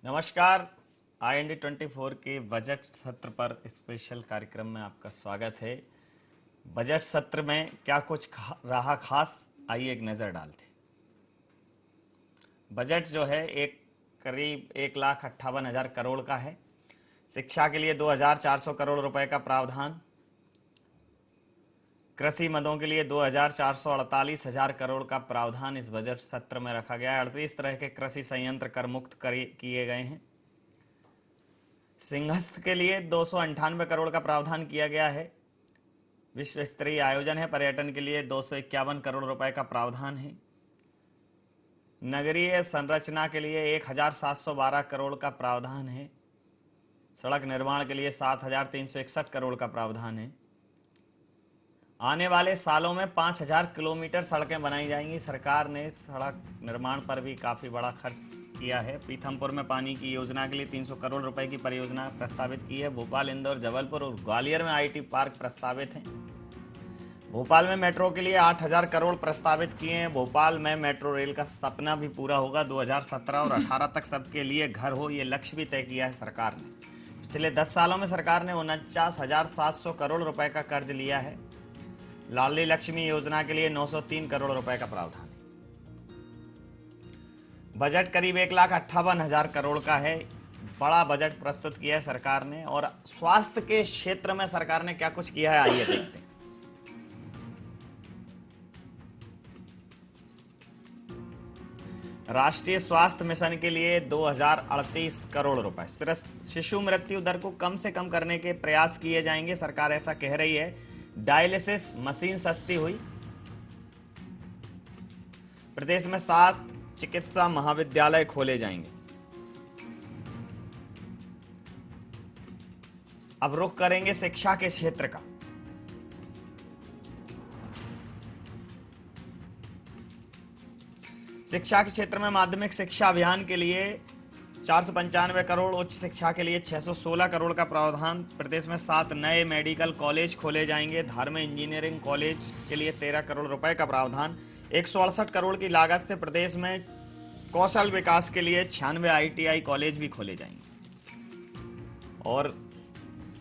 नमस्कार। IND24 के budget सत्र पर स्पेशल कार्यक्रम में आपका स्वागत है। बजट सत्र में क्या कुछ रहा खास, आइए एक नज़र डालते हैं। बजट जो है करीब 1,58,000 करोड़ का है। शिक्षा के लिए 2,400 करोड़ रुपए का प्रावधान, कृषि मदों के लिए 2,448,000 करोड़ का प्रावधान इस बजट सत्र में रखा गया है। 38 तरह के कृषि संयंत्र कर मुक्त किए गए हैं। सिंहस्थ के लिए 298 करोड़ का प्रावधान किया गया है। विश्व स्तरीय आयोजन है। पर्यटन के लिए 251 करोड़ रुपए का प्रावधान है। नगरीय संरचना के लिए 1,712 करोड़ का प्रावधान है। सड़क निर्माण के लिए 7,361 करोड़ का प्रावधान है। आने वाले सालों में 5,000 किलोमीटर सड़कें बनाई जाएंगी। सरकार ने सड़क निर्माण पर भी काफ़ी बड़ा खर्च किया है। पीथमपुर में पानी की योजना के लिए 300 करोड़ रुपए की परियोजना प्रस्तावित की है। भोपाल, इंदौर, जबलपुर और ग्वालियर में IT पार्क प्रस्तावित हैं। भोपाल में मेट्रो के लिए 8,000 करोड़ प्रस्तावित किए हैं। भोपाल में मेट्रो रेल का सपना भी पूरा होगा। 2017 और 18 तक सबके लिए घर हो, ये लक्ष्य भी तय किया है सरकार ने। पिछले 10 सालों में सरकार ने 49,700 करोड़ रुपए का कर्ज लिया है। लाडली लक्ष्मी योजना के लिए 903 करोड़ रुपए का प्रावधान है। बजट करीब 1,58,000 करोड़ का है। बड़ा बजट प्रस्तुत किया है सरकार ने। और स्वास्थ्य के क्षेत्र में सरकार ने क्या कुछ किया है, आइए देखते हैं। राष्ट्रीय स्वास्थ्य मिशन के लिए 2,038 करोड़ रुपए। शिशु मृत्यु दर को कम से कम करने के प्रयास किए जाएंगे, सरकार ऐसा कह रही है। डायलिसिस मशीन सस्ती हुई। प्रदेश में 7 चिकित्सा महाविद्यालय खोले जाएंगे। अब रुख करेंगे शिक्षा के क्षेत्र का। शिक्षा के क्षेत्र में माध्यमिक शिक्षा अभियान के लिए 495 करोड़, उच्च शिक्षा के लिए 616 करोड़ का प्रावधान। प्रदेश में 7 नए मेडिकल कॉलेज खोले जाएंगे। धार में इंजीनियरिंग कॉलेज के लिए 13 करोड़ रुपए का प्रावधान। 168 करोड़ की लागत से प्रदेश में कौशल विकास के लिए 96 ITI कॉलेज भी खोले जाएंगे। और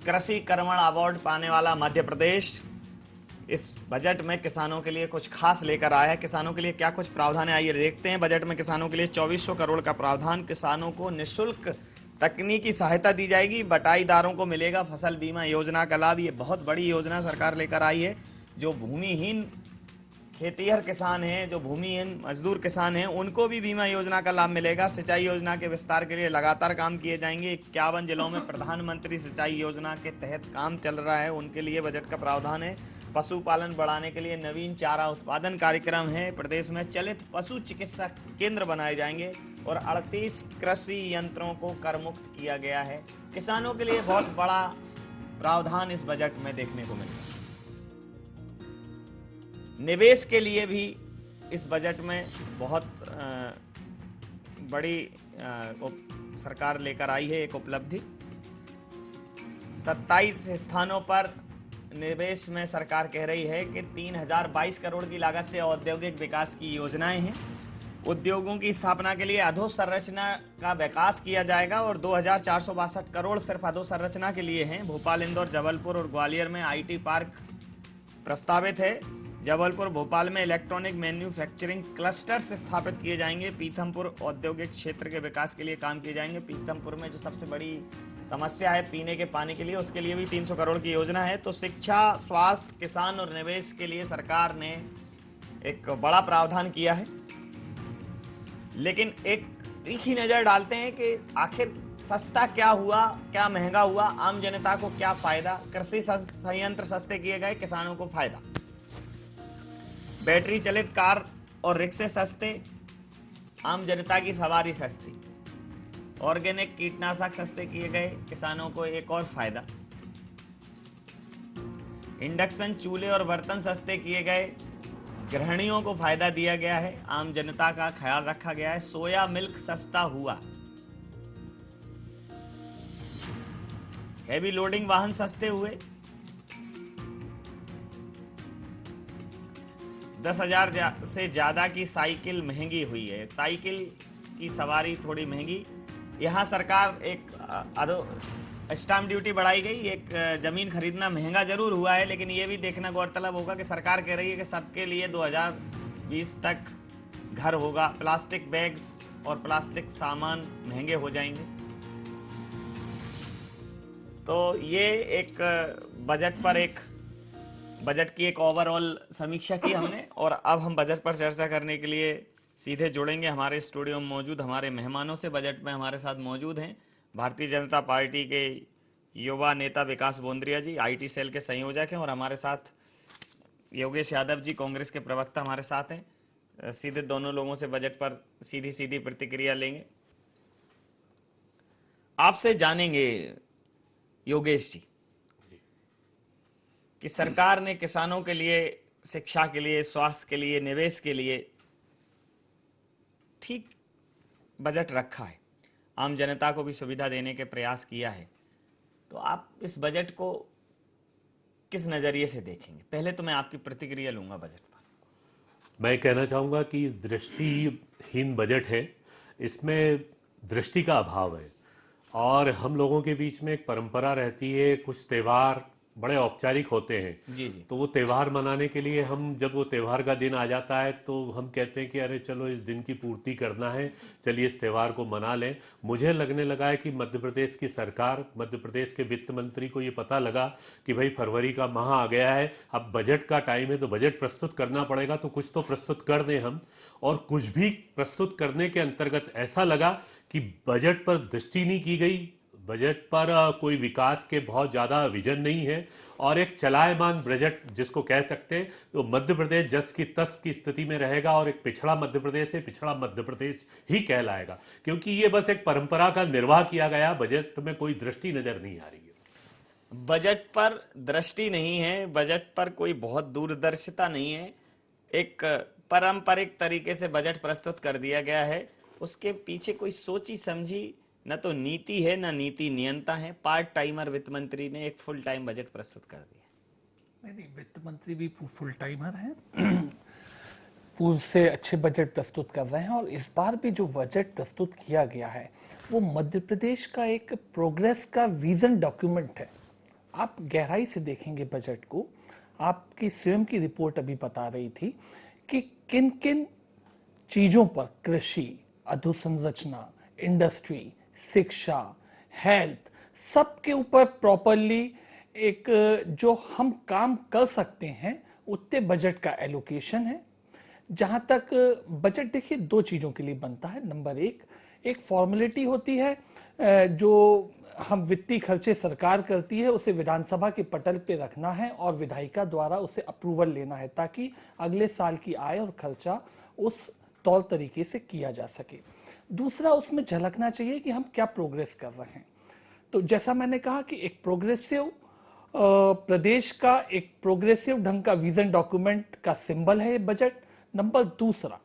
कृषि कर्मण अवार्ड पाने वाला मध्य प्रदेश इस बजट में किसानों के लिए कुछ खास लेकर आया है। किसानों के लिए क्या कुछ प्रावधान है, आइए देखते हैं। बजट में किसानों के लिए 2,400 करोड़ का प्रावधान। किसानों को निःशुल्क तकनीकी सहायता दी जाएगी। बटाईदारों को मिलेगा फसल बीमा योजना का लाभ। ये बहुत बड़ी योजना सरकार लेकर आई है। जो भूमिहीन खेतीहर किसान हैं, जो भूमिहीन मजदूर किसान हैं, उनको भी बीमा योजना का लाभ मिलेगा। सिंचाई योजना के विस्तार के लिए लगातार काम किए जाएंगे। 51 जिलों में प्रधानमंत्री सिंचाई योजना के तहत काम चल रहा है, उनके लिए बजट का प्रावधान है। पशुपालन बढ़ाने के लिए नवीन चारा उत्पादन कार्यक्रम है। प्रदेश में चलित पशु चिकित्सा केंद्र बनाए जाएंगे। और 38 कृषि यंत्रों को कर मुक्त किया गया है। किसानों के लिए बहुत बड़ा प्रावधान इस बजट में देखने को मिलेगा। निवेश के लिए भी इस बजट में बहुत बड़ी सरकार लेकर आई है एक उपलब्धि। 27 स्थानों पर निवेश में सरकार कह रही है कि 3,022 करोड़ की लागत से औद्योगिक विकास की योजनाएं हैं। उद्योगों की स्थापना के लिए अधोसंरचना का विकास किया जाएगा। और 2,462 करोड़ सिर्फ अधोसंरचना के लिए हैं। भोपाल, इंदौर, जबलपुर और ग्वालियर में IT पार्क प्रस्तावित है। जबलपुर, भोपाल में इलेक्ट्रॉनिक मैन्युफैक्चरिंग क्लस्टर्स स्थापित किए जाएंगे। पीथमपुर औद्योगिक क्षेत्र के विकास के लिए काम किए जाएंगे। पीथमपुर में जो सबसे बड़ी समस्या है पीने के पानी के लिए, उसके लिए भी 300 करोड़ की योजना है। तो शिक्षा, स्वास्थ्य, किसान और निवेश के लिए सरकार ने एक बड़ा प्रावधान किया है। लेकिन एक तीखी नजर डालते हैं कि आखिर सस्ता क्या हुआ, क्या महंगा हुआ, आम जनता को क्या फायदा। कृषि संयंत्र सस्ते किए गए, किसानों को फायदा। बैटरी चलित कार और रिक्शे सस्ते, आम जनता की सवारी सस्ती। ऑर्गेनिक कीटनाशक सस्ते किए गए, किसानों को एक और फायदा। इंडक्शन चूल्हे और बर्तन सस्ते किए गए, गृहिणियों को फायदा दिया गया है। आम जनता का ख्याल रखा गया है। सोया मिल्क सस्ता हुआ। हैवी लोडिंग वाहन सस्ते हुए। 10,000 से ज्यादा की साइकिल महंगी हुई है। साइकिल की सवारी थोड़ी महंगी। यहाँ सरकार एक स्टाम्प ड्यूटी बढ़ाई गई, एक जमीन खरीदना महंगा जरूर हुआ है, लेकिन ये भी देखना गौरतलब होगा कि सरकार कह रही है कि सबके लिए 2020 तक घर होगा, प्लास्टिक बैग्स और प्लास्टिक सामान महंगे हो जाएंगे। तो ये एक बजट की एक ओवरऑल समीक्षा की हमने, और अब हम बजट पर चर्चा करने के लिए सीधे जुड़ेंगे हमारे स्टूडियो में मौजूद हमारे मेहमानों से। बजट में हमारे साथ मौजूद हैं भारतीय जनता पार्टी के युवा नेता विकास बोंद्रिया जी, आईटी सेल के संयोजक हैं, और हमारे साथ योगेश यादव जी, कांग्रेस के प्रवक्ता हमारे साथ हैं। सीधे दोनों लोगों से बजट पर सीधी सीधी प्रतिक्रिया लेंगे। आपसे जानेंगे योगेश जी कि सरकार ने किसानों के लिए, शिक्षा के लिए, स्वास्थ्य के लिए, निवेश के लिए ठीक बजट रखा है, आम जनता को भी सुविधा देने के प्रयास किया है, तो आप इस बजट को किस नजरिए से देखेंगे? पहले तो मैं आपकी प्रतिक्रिया लूंगा बजट पर। मैं कहना चाहूँगा कि दृष्टिहीन बजट है, इसमें दृष्टि का अभाव है। और हम लोगों के बीच में एक परंपरा रहती है, कुछ त्यौहार बड़े औपचारिक होते हैं। जी जी। तो वो त्यौहार मनाने के लिए हम, जब वो त्यौहार का दिन आ जाता है तो हम कहते हैं कि अरे चलो इस दिन की पूर्ति करना है, चलिए इस त्यौहार को मना लें। मुझे लगने लगा है कि मध्य प्रदेश की सरकार, मध्य प्रदेश के वित्त मंत्री को ये पता लगा कि भाई फरवरी का माह आ गया है, अब बजट का टाइम है, तो बजट प्रस्तुत करना पड़ेगा, तो कुछ तो प्रस्तुत कर दें हम। और कुछ भी प्रस्तुत करने के अंतर्गत ऐसा लगा कि बजट पर दृष्टि नहीं की गई, बजट पर कोई विकास के बहुत ज़्यादा विजन नहीं है, और एक चलायमान बजट जिसको कह सकते हैं, तो मध्य प्रदेश जस की तस की स्थिति में रहेगा, और एक पिछड़ा मध्य प्रदेश है, पिछड़ा मध्य प्रदेश ही कहलाएगा, क्योंकि ये बस एक परंपरा का निर्वाह किया गया। बजट में कोई दृष्टि नजर नहीं आ रही है। बजट पर दृष्टि नहीं है, बजट पर कोई बहुत दूरदर्शिता नहीं है, एक पारंपरिक तरीके से बजट प्रस्तुत कर दिया गया है। उसके पीछे कोई सोची समझी न तो नीति है, न नीति नियंता है। पार्ट टाइमर वित्त मंत्री ने एक फुल टाइम बजट प्रस्तुत कर दिया। नहीं, वित्त मंत्री भी फुल टाइमर हैं। पूर्व से अच्छे बजट प्रस्तुत कर रहे हैं, और इस बार भी जो बजट प्रस्तुत किया गया है वो मध्य प्रदेश का एक प्रोग्रेस का विजन डॉक्यूमेंट है। आप गहराई से देखेंगे बजट को, आपकी स्वयं की रिपोर्ट अभी बता रही थी कि किन किन चीजों पर, कृषि, अधोसंरचना, इंडस्ट्री, शिक्षा, हेल्थ, सबके ऊपर प्रॉपरली एक जो हम काम कर सकते हैं उतने बजट का एलोकेशन है। जहां तक बजट, देखिए, दो चीजों के लिए बनता है। नंबर एक फॉर्मेलिटी होती है, जो हम वित्तीय खर्चे सरकार करती है उसे विधानसभा के पटल पे रखना है और विधायिका द्वारा उसे अप्रूवल लेना है, ताकि अगले साल की आय और खर्चा उस तौर तरीके से किया जा सके। दूसरा, उसमें झलकना चाहिए कि हम क्या प्रोग्रेस कर रहे हैं। तो जैसा मैंने कहा कि एक प्रोग्रेसिव प्रदेश का, एक प्रोग्रेसिव ढंग का विजन डॉक्यूमेंट का सिंबल है ये बजट। नंबर दूसरा,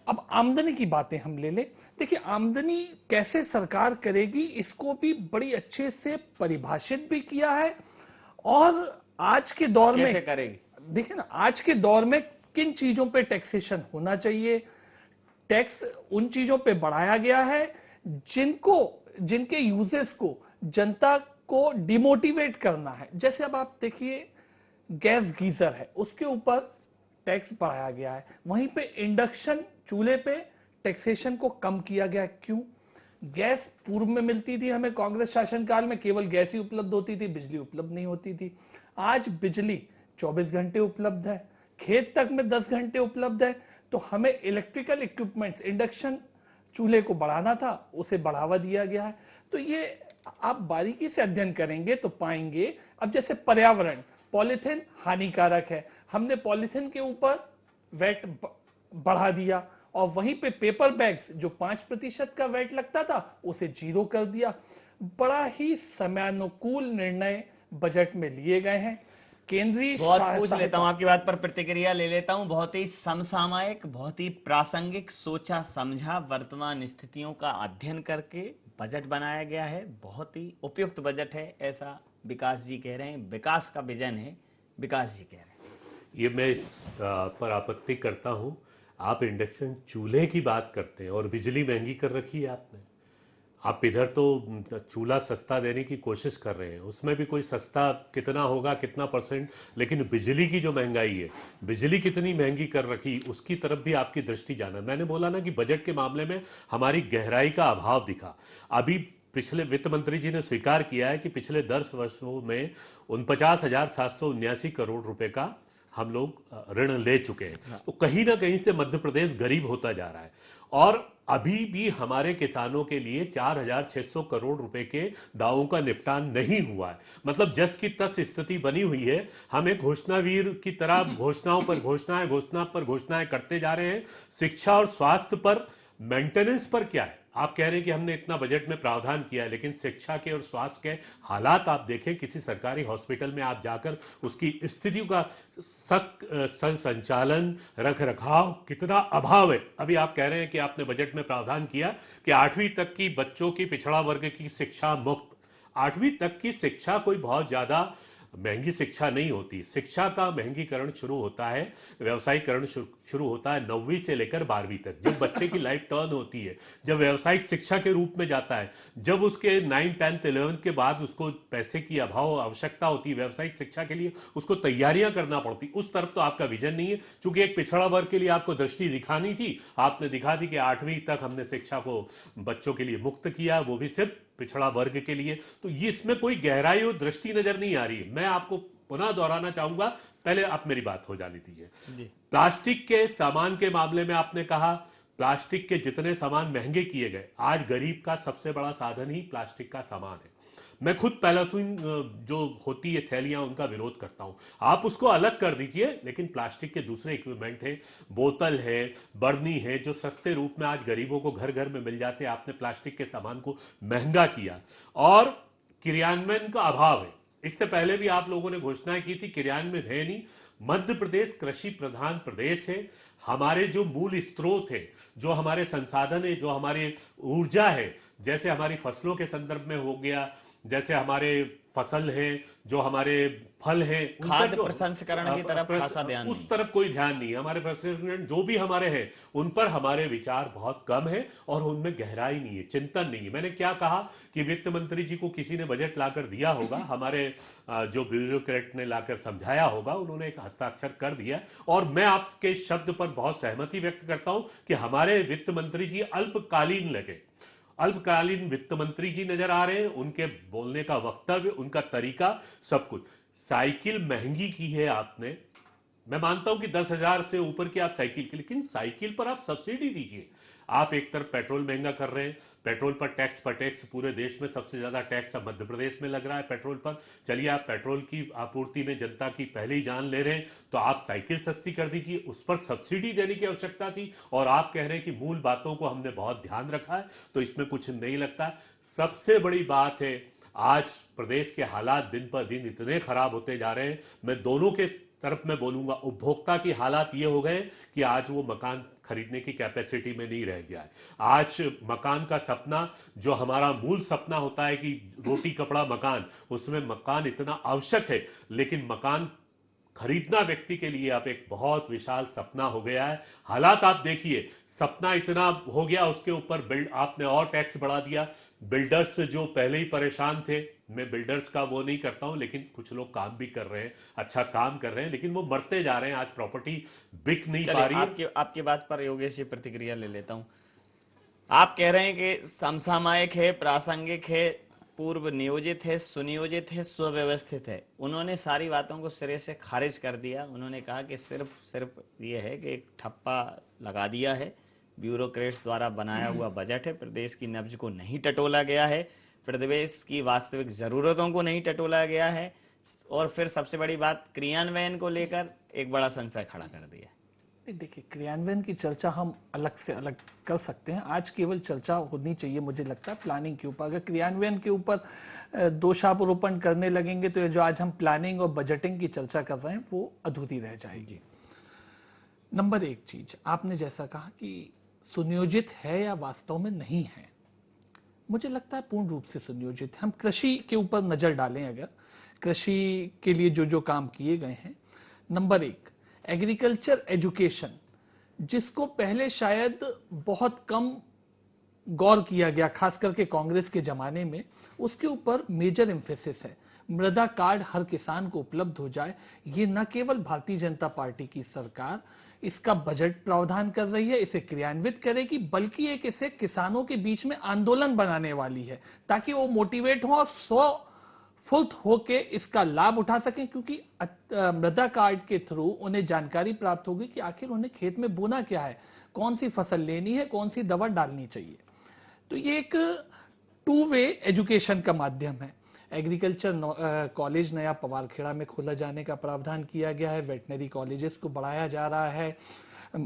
अब आमदनी की बातें हम ले लें। देखिए, आमदनी कैसे सरकार करेगी इसको भी बड़ी अच्छे से परिभाषित भी किया है, और आज के दौर में कैसे करेगी, देखिए ना, आज के दौर में किन चीजों पे टैक्सेशन होना चाहिए। टैक्स उन चीजों पे बढ़ाया गया है जिनके यूजेस को, जनता को डिमोटिवेट करना है। जैसे अब आप देखिए, गैस गीजर है, उसके ऊपर टैक्स बढ़ाया गया है। वहीं पे इंडक्शन चूल्हे पे टैक्सेशन को कम किया गया। क्यों? गैस पूर्व में मिलती थी हमें, कांग्रेस शासनकाल में केवल गैस ही उपलब्ध होती थी, बिजली उपलब्ध नहीं होती थी। आज बिजली 24 घंटे उपलब्ध है, खेत तक में 10 घंटे उपलब्ध है। तो हमें इलेक्ट्रिकल इक्विपमेंट्स, इंडक्शन चूल्हे को बढ़ाना था, उसे बढ़ावा दिया गया है। तो ये आप बारीकी से अध्ययन करेंगे तो पाएंगे। अब जैसे पर्यावरण, पॉलीथीन हानिकारक है, हमने पॉलीथीन के ऊपर वैट बढ़ा दिया, और वहीं पे पेपर बैग्स जो 5% का वैट लगता था उसे 0 कर दिया। बड़ा ही समयानुकूल निर्णय बजट में लिए गए हैं। केंद्रीय बहुत पूछ लेता हूं, आपकी बात पर प्रतिक्रिया ले लेता हूं। बहुत ही समसामयिक, बहुत ही प्रासंगिक, सोचा समझा, वर्तमान स्थितियों का अध्ययन करके बजट बनाया गया है। बहुत ही उपयुक्त बजट है, ऐसा विकास जी कह रहे हैं। विकास का विजन है, विकास जी कह रहे हैं। ये मैं इस पर आपत्ति करता हूँ। आप इंडक्शन चूल्हे की बात करते हैं और बिजली महंगी कर रखी है आपने। आप इधर तो चूल्हा सस्ता देने की कोशिश कर रहे हैं, उसमें भी कोई सस्ता कितना होगा, कितना परसेंट, लेकिन बिजली की जो महंगाई है, बिजली कितनी महंगी कर रखी, उसकी तरफ भी आपकी दृष्टि जाना। मैंने बोला ना कि बजट के मामले में हमारी गहराई का अभाव दिखा। अभी पिछले वित्त मंत्री जी ने स्वीकार किया है कि पिछले 10 वर्षों में 49,779 करोड़ रुपए का हम लोग ऋण ले चुके हैं। तो कहीं ना कहीं से मध्य प्रदेश गरीब होता जा रहा है, और अभी भी हमारे किसानों के लिए 4,600 करोड़ रुपए के दावों का निपटान नहीं हुआ है। मतलब जस की तस स्थिति बनी हुई है। हम एक घोषणावीर की तरह घोषणाओं पर घोषणाएं, घोषणा पर घोषणाएं करते जा रहे हैं। शिक्षा और स्वास्थ्य पर, मेंटेनेंस पर क्या है? आप कह रहे हैं कि हमने इतना बजट में प्रावधान किया है, लेकिन शिक्षा के और स्वास्थ्य के हालात आप देखें, किसी सरकारी हॉस्पिटल में आप जाकर उसकी स्थितियों का संचालन, रख रखाव कितना अभाव है। अभी आप कह रहे हैं कि आपने बजट में प्रावधान किया कि 8वीं तक की बच्चों की, पिछड़ा वर्ग की शिक्षा मुफ्त। 8वीं तक की शिक्षा कोई बहुत ज्यादा महंगी शिक्षा नहीं होती। शिक्षा का महंगीकरण शुरू होता है, व्यवसायीकरण शुरू होता है 9वीं से लेकर 12वीं तक, जब बच्चे की लाइफ टर्न होती है, जब व्यवसायिक शिक्षा के रूप में जाता है, जब उसके 9, 10, 11 के बाद उसको पैसे की अभाव आवश्यकता होती है व्यावसायिक शिक्षा के लिए, उसको तैयारियां करना पड़ती। उस तरफ तो आपका विजन नहीं है। चूंकि एक पिछड़ा वर्ग के लिए आपको दृष्टि दिखानी थी, आपने दिखा दी कि 8वीं तक हमने शिक्षा को बच्चों के लिए मुक्त किया, वो भी सिर्फ पिछड़ा वर्ग के लिए। तो ये इसमें कोई गहराई और दृष्टि नजर नहीं आ रही है। मैं आपको पुनः दोहराना चाहूंगा, पहले आप मेरी बात हो जानी दीजिए। प्लास्टिक के सामान के मामले में आपने कहा प्लास्टिक के जितने सामान महंगे किए गए, आज गरीब का सबसे बड़ा साधन ही प्लास्टिक का सामान है। मैं खुद पॉलीथीन जो होती है थैलियां, उनका विरोध करता हूं। आप उसको अलग कर दीजिए, लेकिन प्लास्टिक के दूसरे इक्विपमेंट है, बोतल है, बर्नी है, जो सस्ते रूप में आज गरीबों को घर घर में मिल जाते हैं। आपने प्लास्टिक के सामान को महंगा किया, और क्रियान्वयन का अभाव है। इससे पहले भी आप लोगों ने घोषणाएं की थी, क्रियान्वयन है नहीं। मध्य प्रदेश कृषि प्रधान प्रदेश है। हमारे जो मूल स्रोत है, जो हमारे संसाधन है, जो हमारे ऊर्जा है, जैसे हमारी फसलों के संदर्भ में हो गया, जैसे हमारे फसल है, जो हमारे फल है, खाद्य प्रसंस्करण की तरफ खासा ध्यान उस तरफ कोई ध्यान नहीं है। हमारे प्रसंस्करण जो भी हमारे हैं, उन पर हमारे विचार बहुत कम है, और उनमें गहराई नहीं है, चिंतन नहीं है। मैंने क्या कहा कि वित्त मंत्री जी को किसी ने बजट लाकर दिया होगा, हमारे जो ब्यूरोक्रेट ने लाकर समझाया होगा, उन्होंने एक हस्ताक्षर कर दिया, और मैं आपके शब्द पर बहुत सहमति व्यक्त करता हूं कि हमारे वित्त मंत्री जी अल्पकालीन लगे। अल्पकालीन वित्त मंत्री जी नजर आ रहे हैं। उनके बोलने का वक्तव्य, उनका तरीका, सब कुछ। साइकिल महंगी की है आपने, मैं मानता हूं कि 10,000 से ऊपर की आप साइकिल की, लेकिन साइकिल पर आप सब्सिडी दीजिए। आप एक तरफ पेट्रोल महंगा कर रहे हैं, पेट्रोल पर टैक्स पूरे देश में सबसे ज्यादा टैक्स अब मध्य प्रदेश में लग रहा है पेट्रोल पर। चलिए, आप पेट्रोल की आपूर्ति में जनता की पहले ही जान ले रहे हैं, तो आप साइकिल सस्ती कर दीजिए, उस पर सब्सिडी देने की आवश्यकता थी। और आप कह रहे हैं कि मूल बातों को हमने बहुत ध्यान रखा है, तो इसमें कुछ नहीं लगता। सबसे बड़ी बात है, आज प्रदेश के हालात दिन पर दिन इतने खराब होते जा रहे हैं। मैं दोनों के तरफ में बोलूंगा, उपभोक्ता की हालात ये हो गए कि आज वो मकान खरीदने की कैपेसिटी में नहीं रह गया है। आज मकान का सपना, जो हमारा मूल सपना होता है कि रोटी कपड़ा मकान, उसमें मकान इतना आवश्यक है, लेकिन मकान खरीदना व्यक्ति के लिए अब एक बहुत विशाल सपना हो गया है। हालात आप देखिए, सपना इतना हो गया, उसके ऊपर आपने और टैक्स बढ़ा दिया। बिल्डर्स जो पहले ही परेशान थे, मैं बिल्डर्स का वो नहीं करता हूं, लेकिन कुछ लोग काम भी कर रहे हैं, अच्छा काम कर रहे हैं, लेकिन वो मरते जा रहे हैं। आज प्रॉपर्टी बिक नहीं पा रही है। आपकी बात पर योगेश जी प्रतिक्रिया ले लेता हूं। आप कह रहे हैं कि समसामयिक है, प्रासंगिक है, पूर्व नियोजित है, सुनियोजित है, सुव्यवस्थित है। उन्होंने सारी बातों को सिरे से खारिज कर दिया। उन्होंने कहा कि सिर्फ ये है कि एक ठप्पा लगा दिया है, ब्यूरोक्रेट्स द्वारा बनाया हुआ बजट है, प्रदेश की नब्ज को नहीं टटोला गया है, प्रदेश की वास्तविक जरूरतों को नहीं टटोला गया है, और फिर सबसे बड़ी बात, क्रियान्वयन को लेकर एक बड़ा संशय खड़ा कर दिया। देखिए, क्रियान्वयन की चर्चा हम अलग से अलग कर सकते हैं। आज केवल चर्चा होनी चाहिए, मुझे लगता है, प्लानिंग के ऊपर। अगर क्रियान्वयन के ऊपर दोषारोपण करने लगेंगे, तो ये जो आज हम प्लानिंग और बजटिंग की चर्चा कर रहे हैं, वो अधूरी रह जाएगी। नंबर एक चीज, आपने जैसा कहा कि सुनियोजित है या वास्तव में नहीं है, मुझे लगता है पूर्ण रूप से सुनियोजित है। हम कृषि के ऊपर नजर डालें, अगर कृषि के लिए जो काम किए गए हैं, नंबर एक, एग्रीकल्चर एजुकेशन, जिसको पहले शायद बहुत कम गौर किया गया, खास करके कांग्रेस के जमाने में, उसके ऊपर मेजर एम्फेसिस है। मृदा कार्ड हर किसान को उपलब्ध हो जाए। ये न केवल भारतीय जनता पार्टी की सरकार इसका बजट प्रावधान कर रही है, इसे क्रियान्वित करेगी, बल्कि एक इसे किसानों के बीच में आंदोलन बनाने वाली है, ताकि वो मोटिवेट हो और स्वफुल्त होके इसका लाभ उठा सकें। क्योंकि मृदा कार्ड के थ्रू उन्हें जानकारी प्राप्त होगी कि आखिर उन्हें खेत में बोना क्या है, कौन सी फसल लेनी है, कौन सी दवा डालनी चाहिए। तो ये एक टू वे एजुकेशन का माध्यम है। एग्रीकल्चर कॉलेज नया पवारखेड़ा में खोला जाने का प्रावधान किया गया है। वेटनरी कॉलेजेस को बढ़ाया जा रहा है।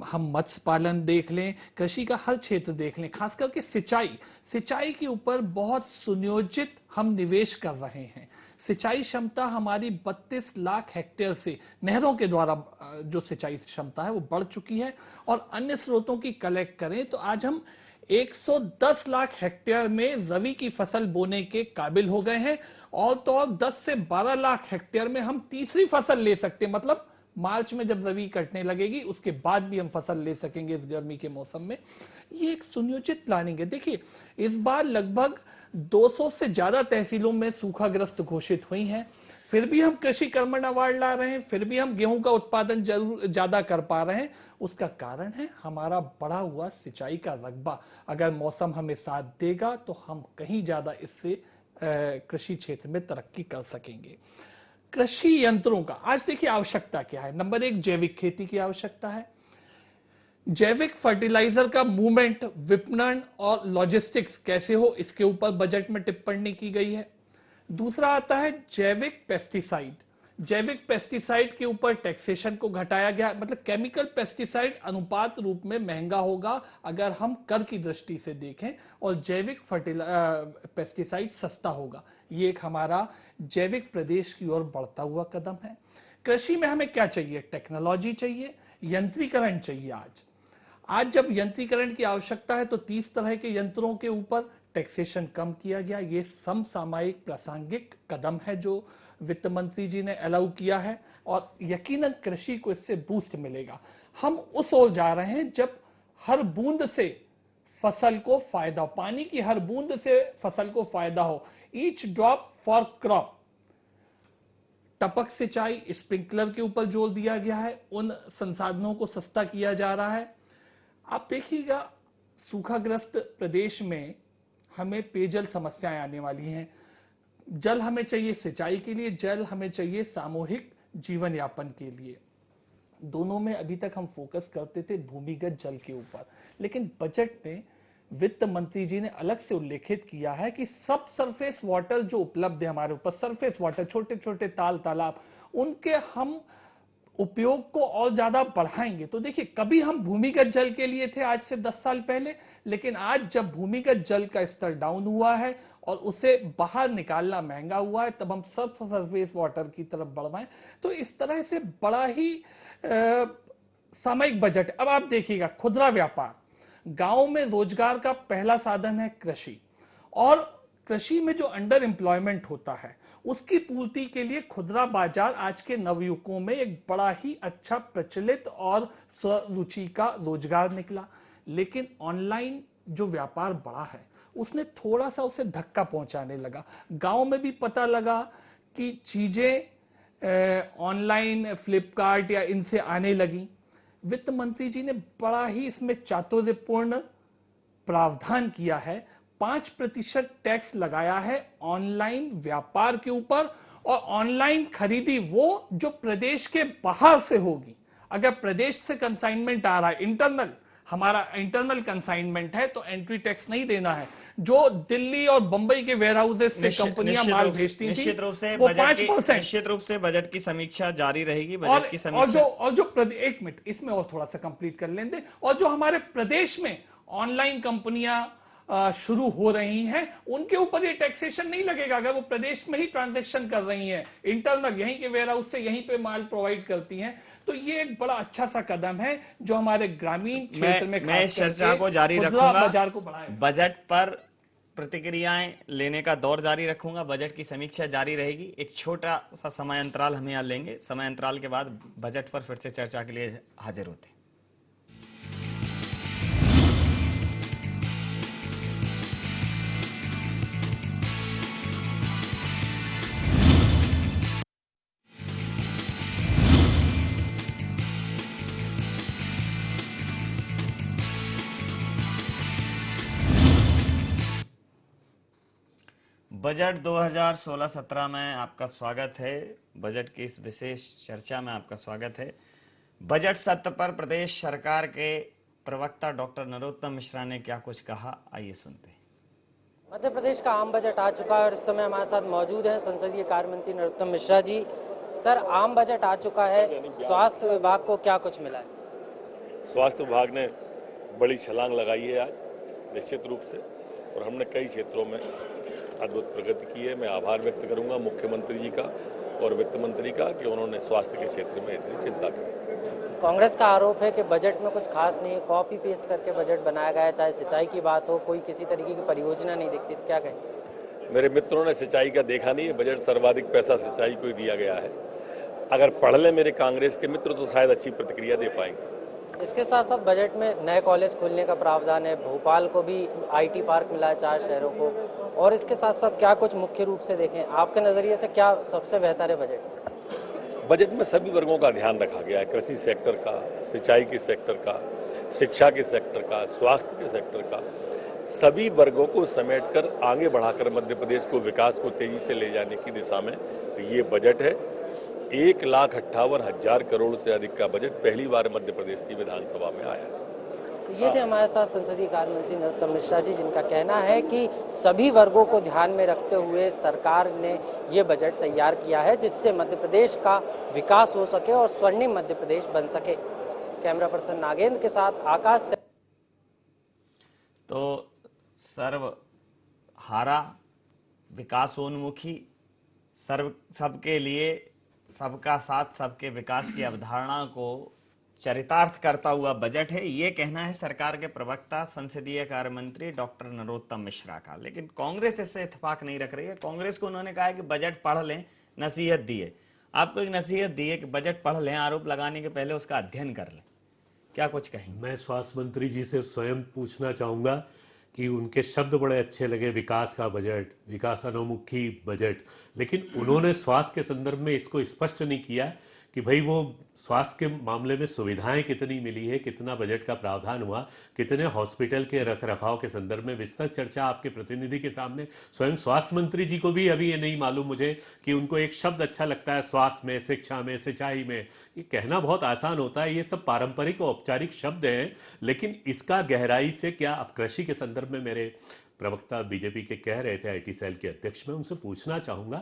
हम मत्स्य पालन देख लें, कृषि का हर क्षेत्र देख लें, खास करके सिंचाई के ऊपर बहुत सुनियोजित हम निवेश कर रहे हैं। सिंचाई क्षमता हमारी 32 लाख हेक्टेयर से नहरों के द्वारा जो सिंचाई क्षमता है वो बढ़ चुकी है, और अन्य स्रोतों की कलेक्ट करें तो आज हम 110 लाख हेक्टेयर में रबी की फसल बोने के काबिल हो गए हैं, और तो और 10 से 12 लाख हेक्टेयर में हम तीसरी फसल ले सकते हैं। मतलब मार्च में जब रबी कटने लगेगी उसके बाद भी हम फसल ले सकेंगे इस गर्मी के मौसम में। ये एक सुनियोजित प्लानिंग है। देखिए, इस बार लगभग 200 से ज्यादा तहसीलों में सूखाग्रस्त घोषित हुई हैं, फिर भी हम कृषि कर्मण अवार्ड ला रहे हैं, फिर भी हम गेहूं का उत्पादन जरूर ज्यादा कर पा रहे हैं। उसका कारण है हमारा बढ़ा हुआ सिंचाई का रकबा। अगर मौसम हमें साथ देगा तो हम कहीं ज्यादा इससे कृषि क्षेत्र में तरक्की कर सकेंगे। कृषि यंत्रों का आज देखिए आवश्यकता क्या है। नंबर 1, जैविक खेती की आवश्यकता है। जैविक फर्टिलाइजर का मूवमेंट, विपणन और लॉजिस्टिक्स कैसे हो, इसके ऊपर बजट में टिप्पणी की गई है। दूसरा आता है जैविक पेस्टिसाइड। जैविक पेस्टिसाइड के ऊपर टैक्सेशन को घटाया गया। मतलब केमिकल पेस्टिसाइड अनुपात रूप में महंगा होगा अगर हम कर की दृष्टि से देखें, और जैविक पेस्टिसाइड सस्ता होगा। ये एक हमारा जैविक प्रदेश की ओर बढ़ता हुआ कदम है। कृषि में हमें क्या चाहिए? टेक्नोलॉजी चाहिए, यंत्रीकरण चाहिए। आज जब यंत्रीकरण की आवश्यकता है तो 30 तरह के यंत्रों के ऊपर टैक्सेशन कम किया गया। ये समसामयिक प्रासंगिक कदम है जो वित्त मंत्री जी ने अलाउ किया है, और यकीनन कृषि को इससे बूस्ट मिलेगा। हम उस ओर जा रहे हैं जब हर बूंद से फसल को फायदा हो, पानी की हर बूंद से फसल को फायदा हो। Each drop for crop. टपक सिंचाई, स्प्रिंकलर के ऊपर जोर दिया गया है। उन संसाधनों को सस्ता किया जा रहा है। आप देखिएगा, सूखाग्रस्त प्रदेश में हमें पेयजल समस्याएं आने वाली हैं। जल हमें चाहिए सिंचाई के लिए, जल हमें चाहिए सामूहिक जीवन यापन के लिए। दोनों में अभी तक हम फोकस करते थे भूमिगत जल के ऊपर, लेकिन बजट में वित्त मंत्री जी ने अलग से उल्लेखित किया है कि सब सरफेस वाटर जो उपलब्ध है हमारे ऊपर, सरफेस वाटर, छोटे छोटे ताल तालाब, उनके हम उपयोग को और ज्यादा बढ़ाएंगे। तो देखिए, कभी हम भूमिगत जल के लिए थे आज से 10 साल पहले, लेकिन आज जब भूमिगत जल का स्तर डाउन हुआ है और उसे बाहर निकालना महंगा हुआ है, तब हम सब सरफेस वाटर की तरफ बढ़वाएं। तो इस तरह से बड़ा ही सामयिक बजट। अब आप देखिएगा, खुदरा व्यापार, गांव में रोजगार का पहला साधन है कृषि, और कृषि में जो अंडर एम्प्लॉयमेंट होता है उसकी पूर्ति के लिए खुदरा बाजार आज के नवयुवकों में एक बड़ा ही अच्छा प्रचलित और स्वरुचि का रोजगार निकला। लेकिन ऑनलाइन जो व्यापार बढ़ा है उसने थोड़ा सा उसे धक्का पहुंचाने लगा। गांव में भी पता लगा कि चीजें ऑनलाइन फ्लिपकार्ट या इनसे आने लगी। वित्त मंत्री जी ने बड़ा ही इसमें चातुर्यपूर्ण प्रावधान किया है। 5% टैक्स लगाया है ऑनलाइन व्यापार के ऊपर, और ऑनलाइन खरीदी वो जो प्रदेश के बाहर से होगी। अगर प्रदेश से कंसाइनमेंट आ रहा है, हमारा इंटरनल कंसाइनमेंट है, तो एंट्री टैक्स नहीं देना है। जो दिल्ली और बंबई के वेयर हाउसेस से कंपनियां माल भेजती थी, निश्चित रूप से वो 5%। निश्चित रूप से बजट की समीक्षा जारी रहेगी। बजट की समीक्षा और जो एक मिनट इसमें और थोड़ा सा कंप्लीट कर लेंगे। और जो हमारे प्रदेश में ऑनलाइन कंपनियां शुरू हो रही हैं, उनके ऊपर ये टैक्सेशन नहीं लगेगा अगर वो प्रदेश में ही ट्रांजैक्शन कर रही हैं, इंटरनल यहीं के वेयर हाउस से यहीं पे माल प्रोवाइड करती हैं। तो ये एक बड़ा अच्छा सा कदम है जो हमारे ग्रामीण क्षेत्र में मैं इस चर्चा को जारी रखूंगा, बाजार को बढ़ाएगा। बजट पर प्रतिक्रियाएं लेने का दौर जारी रखूंगा। बजट की समीक्षा जारी रहेगी। एक छोटा सा समय अंतराल हम यहाँ लेंगे। समय अंतराल के बाद बजट पर फिर से चर्चा के लिए हाजिर होते हैं। बजट 2016-17 में आपका स्वागत है। बजट की इस विशेष चर्चा में आपका स्वागत है। बजट सत्र पर प्रदेश सरकार के प्रवक्ता डॉक्टर नरोत्तम मिश्रा ने क्या कुछ कहा, आइए सुनते हैं। मध्य प्रदेश का आम बजट आ चुका है और इस समय हमारे साथ मौजूद हैं संसदीय कार्य मंत्री नरोत्तम मिश्रा जी। सर, आम बजट आ चुका है, स्वास्थ्य विभाग को क्या कुछ मिला है? स्वास्थ्य विभाग ने बड़ी छलांग लगाई है आज, निश्चित रूप से, और हमने कई क्षेत्रों में अद्भुत प्रगति की है। मैं आभार व्यक्त करूंगा मुख्यमंत्री जी का और वित्त मंत्री का कि उन्होंने स्वास्थ्य के क्षेत्र में इतनी चिंता की। कांग्रेस का आरोप है कि बजट में कुछ खास नहीं है, कॉपी पेस्ट करके बजट बनाया गया है, चाहे सिंचाई की बात हो, कोई किसी तरीके की परियोजना नहीं दिखती, तो क्या कहें? मेरे मित्रों ने सिंचाई का देखा नहीं है, बजट सर्वाधिक पैसा सिंचाई को ही दिया गया है। अगर पढ़ लें मेरे कांग्रेस के मित्र तो शायद अच्छी प्रतिक्रिया दे पाएंगे। इसके साथ साथ बजट में नए कॉलेज खोलने का प्रावधान है, भोपाल को भी IT पार्क मिला है 4 शहरों को, और इसके साथ साथ क्या कुछ मुख्य रूप से देखें, आपके नज़रिए से क्या सबसे बेहतर है बजट? बजट में सभी वर्गों का ध्यान रखा गया है, कृषि सेक्टर का, सिंचाई के सेक्टर का, शिक्षा के सेक्टर का, स्वास्थ्य के सेक्टर का, सभी वर्गों को समेटकर आगे बढ़ाकर मध्य प्रदेश को विकास को तेजी से ले जाने की दिशा में ये बजट है। 1,58,000 करोड़ से अधिक का बजट पहली बार मध्य प्रदेश की विधानसभा में आया है। ये थे हमारे साथ संसदीय कार्य मंत्री नरोत्तम मिश्रा जी, जिनका कहना है कि सभी वर्गों को ध्यान में रखते हुए सरकार ने ये बजट तैयार किया है जिससे मध्य प्रदेश का विकास हो सके और स्वर्णिम मध्य प्रदेश बन सके। कैमरा पर्सन नागेंद्र के साथ आकाश से। तो सर्वहारा, विकासोन्मुखी, सबके लिए सबका साथ सबके विकास की अवधारणा को चरितार्थ करता हुआ बजट है, ये कहना है सरकार के प्रवक्ता संसदीय कार्य मंत्री डॉक्टर नरोत्तम मिश्रा का। लेकिन कांग्रेस इससे इत्तेफाक नहीं रख रही है। कांग्रेस को उन्होंने कहा है कि बजट पढ़ लें, नसीहत दी है। आपको एक नसीहत दी है कि बजट पढ़ लें, आरोप लगाने के पहले उसका अध्ययन कर लें, क्या कुछ कहेंगे? मैं स्वास्थ्य मंत्री जी से स्वयं पूछना चाहूँगा कि उनके शब्द बड़े अच्छे लगे, विकास का बजट, विकासान्मुखी बजट, लेकिन उन्होंने स्वास्थ्य के संदर्भ में इसको स्पष्ट नहीं किया कि भाई वो स्वास्थ्य के मामले में सुविधाएं कितनी मिली है, कितना बजट का प्रावधान हुआ, कितने हॉस्पिटल के रख रखाव के संदर्भ में विस्तृत चर्चा आपके प्रतिनिधि के सामने। स्वयं स्वास्थ्य मंत्री जी को भी अभी ये नहीं मालूम मुझे कि उनको एक शब्द अच्छा लगता है स्वास्थ्य में, शिक्षा में, सिंचाई में। ये कहना बहुत आसान होता है, ये सब पारंपरिक और औपचारिक शब्द हैं, लेकिन इसका गहराई से क्या, अब कृषि के संदर्भ में मेरे प्रवक्ता बीजेपी के कह रहे थे, IT सेल के अध्यक्ष, में उनसे पूछना चाहूंगा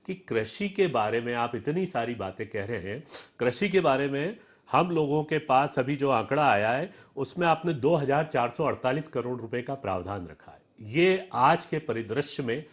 कि कृषि के बारे में आप इतनी सारी बातें कह रहे हैं, कृषि के बारे में हम लोगों के पास अभी जो आंकड़ा आया है उसमें आपने 2,448 करोड़ रुपए का प्रावधान रखा है। ये आज के परिदृश्य में